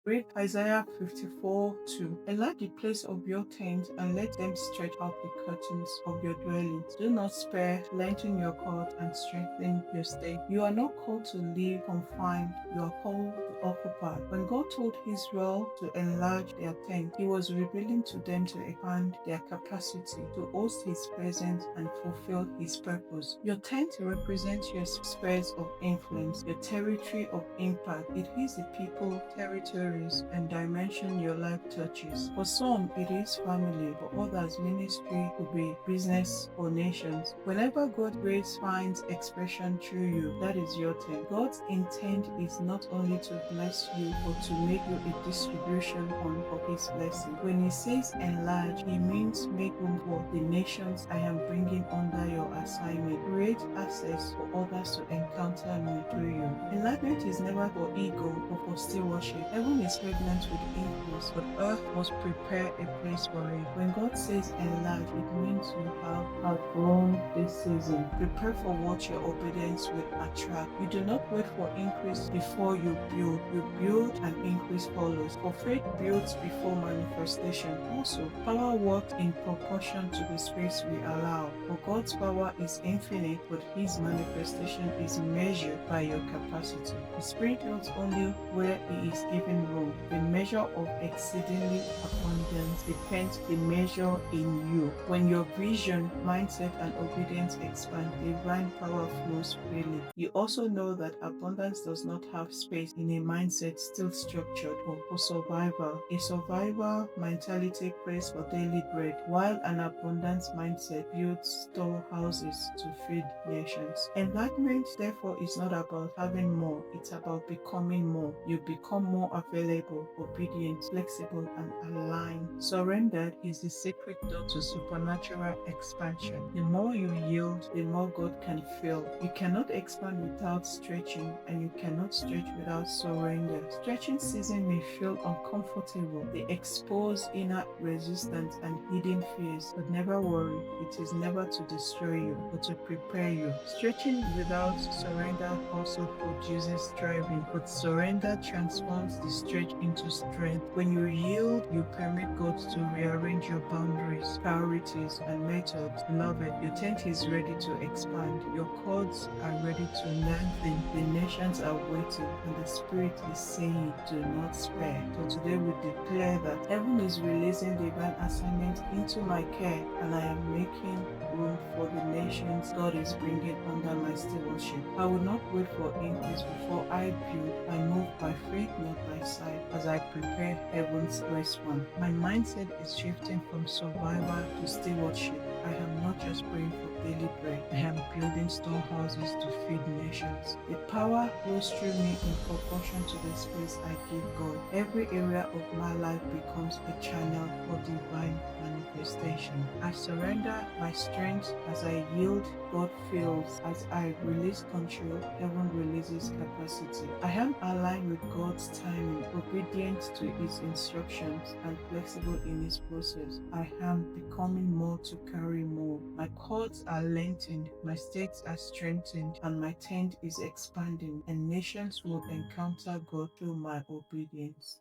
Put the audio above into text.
Read Isaiah 54:2. Enlarge the place of your tent and let them stretch out the curtains of your dwellings. Do not spare, lengthen your cord and strengthen your stake. You are not called to live confined, you are called to occupy. When God told Israel to enlarge their tent, He was revealing to them to expand their capacity to host His presence and fulfill His purpose. Your tent represents your spheres of influence, your territory of impact. It is the people, territories, and dimension your life touches. For some, it is family. For others, ministry could be business or nations. Whenever God's grace finds expression through you, that is your tent. God's intent is not only to bless you, but to make you a distribution point of His blessing. When He says enlarge, He means make room for the nations I am bringing under your assignment. Create access for others to encounter me through you. Enlargement is never for ego or for stewardship. Heaven is pregnant with increase, but earth must prepare a place for it. When God says enlarge, it means you have outgrown this season. Prepare for what your obedience will attract. You do not wait for increase before you build. You build and increase follows. For faith builds before manifestation. Also, power works in proportion to the space we allow. For God's power is infinite, but His manifestation is measured by your capacity. The Spirit works only where He is given room. The measure of exceedingly abundance depends the measure in you. When your vision, mindset, and obedience expand, divine power flows freely. You also know that abundance does not have space in a mindset still structured or for survival. A survival mentality prays for daily bread, while an abundance mindset builds storehouses to feed nations. Enlightenment, therefore, is not about having more, it's about becoming more. You become more available, obedient, flexible, and aligned. Surrendered is the secret door to supernatural expansion. The more you yield, the more God can fill. You cannot expand without stretching, and you cannot stretch without surrender. Stretching season may feel uncomfortable. They expose inner resistance and hidden fears, but never worry. It is never to destroy you, but to prepare you. Stretching without surrender also produces striving, but surrender transforms the stretch into strength. When you yield, you permit God to rearrange your boundaries, priorities, and methods. Beloved, your tent is ready to expand. Your cords are ready to lengthen. The nations are waiting, and the Spirit is saying, do not spare. So today we declare that heaven is releasing divine assignment into my care, and I am making room for the nations God is bringing under my stewardship. I will not wait for increase before I build. I move by faith, not by sight, as I prepare heaven's response. My mindset is shifting from survival to stewardship. I am not just praying for daily bread. I am building storehouses to feed nations. The power flows through me in proportion to the space I give God. Every area of my life becomes a channel for divine manifestation. I surrender my strength as I yield. God fills. As I release control, heaven releases capacity. I am aligned with God's timing, obedient to His instructions, and flexible in His process. I am becoming more to carry more. My cords are lengthened, my stakes are strengthened, and my tent is expanding, and nations will encounter God through my obedience.